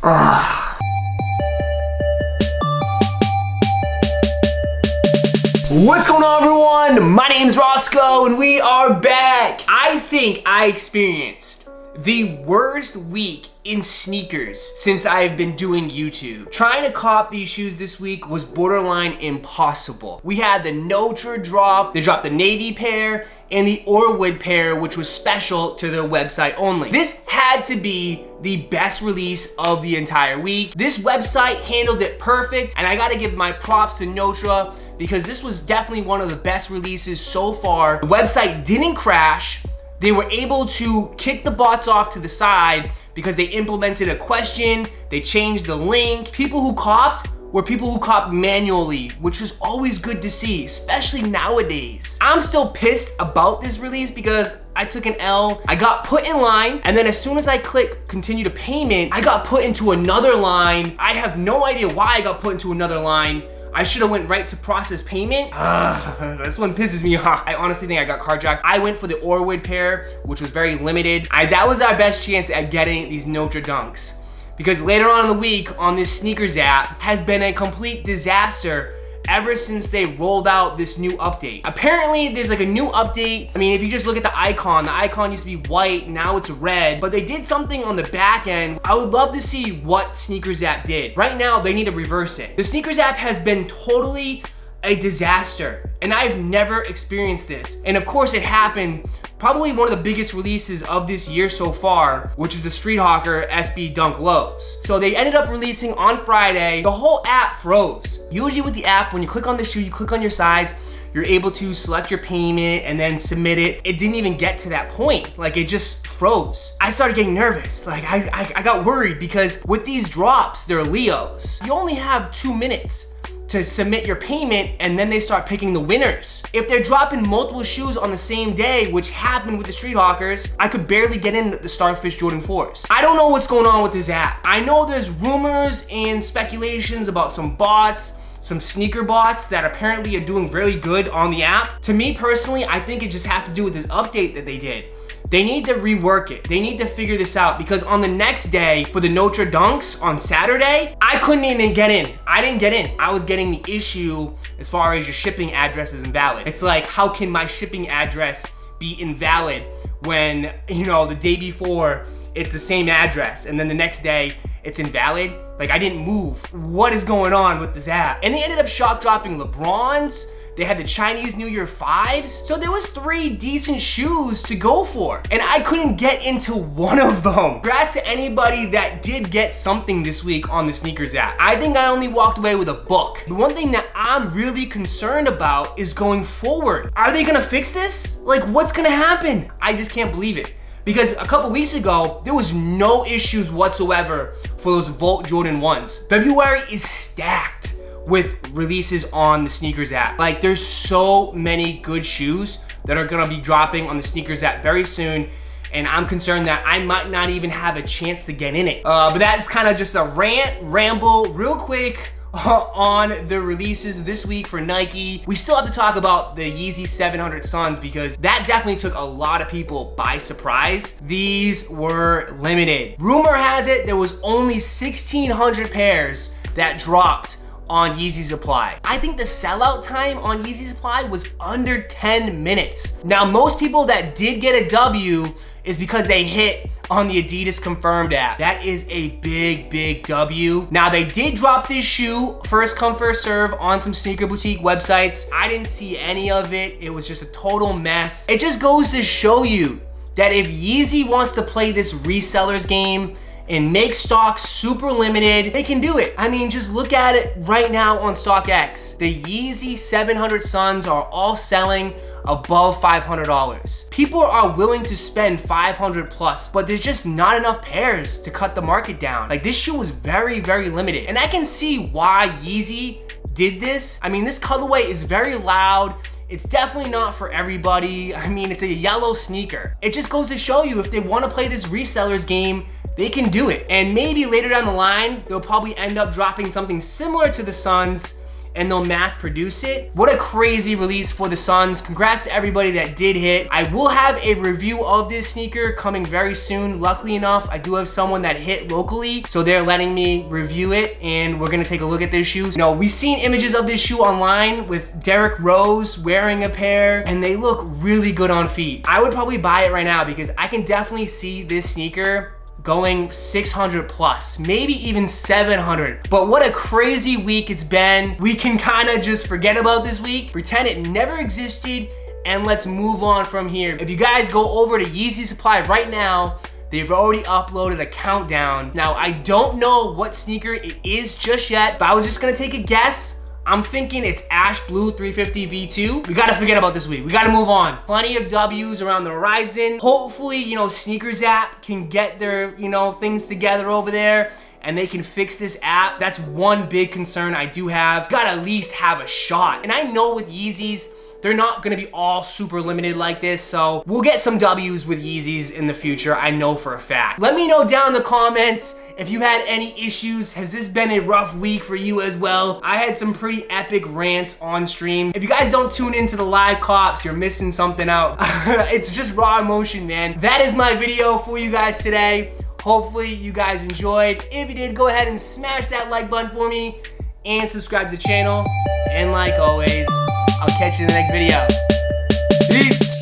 What's going on, everyone? My name's Roszko and we are back. I think I experienced the worst week in sneakers since I've been doing YouTube. Trying to cop these shoes this week was borderline impossible. We had the Notre drop, they dropped the navy pair, and the Orwood pair, which was special to the website only. This had to be the best release of the entire week. This website handled it perfect, and I gotta give my props to Notre because this was definitely one of the best releases so far. The website didn't crash. They were able to kick the bots off to the side because they implemented a question, they changed the link. People who copped were people who copped manually, which was always good to see, especially nowadays. I'm still pissed about this release because I took an L, I got put in line, and then as soon as I click continue to payment, I got put into another line. I have no idea why I got put into another line. I should have went right to process payment. This one pisses me off. I honestly think I got carjacked. I went for the Orwood pair, which was very limited. That was our best chance at getting these Notre Dunks. Because later on in the week on this sneakers app has been a complete disaster ever since they rolled out this new update. Apparently there's like a new update. I mean, if you just look at the icon used to be white, now it's red, but they did something on the back end. I would love to see what sneakers app did. Right now, they need to reverse it. The sneakers app has been totally a disaster, and I've never experienced this. And of course it happened probably one of the biggest releases of this year so far, which is the Street Hawker SB Dunk Lows. So they ended up releasing on Friday. The whole app froze. Usually with the app, when you click on the shoe, you click on your size, you're able to select your payment and then submit it. It didn't even get to that point. Like, it just froze. I started getting nervous. Like, I got worried because with these drops, they're Leos. You only have 2 minutes to submit your payment, and then they start picking the winners. If they're dropping multiple shoes on the same day, which happened with the Street Hawkers, I could barely get in the Starfish Jordan 4s. I don't know what's going on with this app. I know there's rumors and speculations about some bots, some sneaker bots that apparently are doing very good on the app. To me personally, I think it just has to do with this update that they did. They need to rework it. They need to figure this out because on the next day for the Notre Dunks on Saturday, I couldn't even get in. I didn't get in. I was getting the issue as far as your shipping address is invalid. It's like, how can my shipping address be invalid when, you know, the day before it's the same address and then the next day it's invalid? Like, I didn't move. What is going on with this app? And they ended up shock dropping LeBrons. They had the Chinese New Year 5s. So there was 3 decent shoes to go for. And I couldn't get into one of them. Congrats to anybody that did get something this week on the sneakers app. I think I only walked away with a book. The one thing that I'm really concerned about is going forward. Are they gonna fix this? Like, what's gonna happen? I just can't believe it. Because a couple weeks ago, there was no issues whatsoever for those Volt Jordan 1s. February is stacked with releases on the sneakers app. Like, there's so many good shoes that are gonna be dropping on the sneakers app very soon, and I'm concerned that I might not even have a chance to get in it. But that is kind of just a ramble real quick on the releases this week for Nike. We still have to talk about the Yeezy 700 Suns because that definitely took a lot of people by surprise. These were limited. Rumor has it there was only 1,600 pairs that dropped on Yeezy Supply. I think the sellout time on Yeezy Supply was under 10 minutes. Now, most people that did get a W is because they hit on the Adidas Confirmed app. That is a big W. Now, they did drop this shoe, first come, first serve, on some sneaker boutique websites. I didn't see any of it. It was just a total mess. It just goes to show you that if Yeezy wants to play this resellers game and make stock super limited, they can do it. I mean, just look at it right now on StockX. The Yeezy 700 Suns are all selling above $500. People are willing to spend 500 plus, but there's just not enough pairs to cut the market down. Like, this shoe was very limited. And I can see why Yeezy did this. I mean, this colorway is very loud. It's definitely not for everybody. I mean, it's a yellow sneaker. It just goes to show you if they want to play this resellers game, they can do it. And maybe later down the line, they'll probably end up dropping something similar to the Suns and they'll mass produce it. What a crazy release for the Suns. Congrats to everybody that did hit. I will have a review of this sneaker coming very soon. Luckily enough, I do have someone that hit locally, so they're letting me review it, and we're gonna take a look at this shoe. You know, we've seen images of this shoe online with Derrick Rose wearing a pair, and they look really good on feet. I would probably buy it right now because I can definitely see this sneaker going 600 plus, maybe even 700. But what a crazy week it's been. We can kind of just forget about this week, pretend it never existed, and let's move on from here. If you guys go over to Yeezy Supply right now, they've already uploaded a countdown. Now, I don't know what sneaker it is just yet. If I was just gonna take a guess, I'm thinking it's Ash Blue 350 V2. We gotta forget about this week. We gotta move on. Plenty of W's around the horizon. Hopefully, you know, SNKRS app can get their, you know, things together over there and they can fix this app. That's one big concern I do have. Gotta at least have a shot. And I know with Yeezys, they're not gonna be all super limited like this, so we'll get some W's with Yeezys in the future, I know for a fact. Let me know down in the comments if you had any issues. Has this been a rough week for you as well? I had some pretty epic rants on stream. If you guys don't tune into the live cops, you're missing something out. It's just raw emotion, man. That is my video for you guys today. Hopefully you guys enjoyed. If you did, go ahead and smash that like button for me and subscribe to the channel. And like always, I'll catch you in the next video. Peace.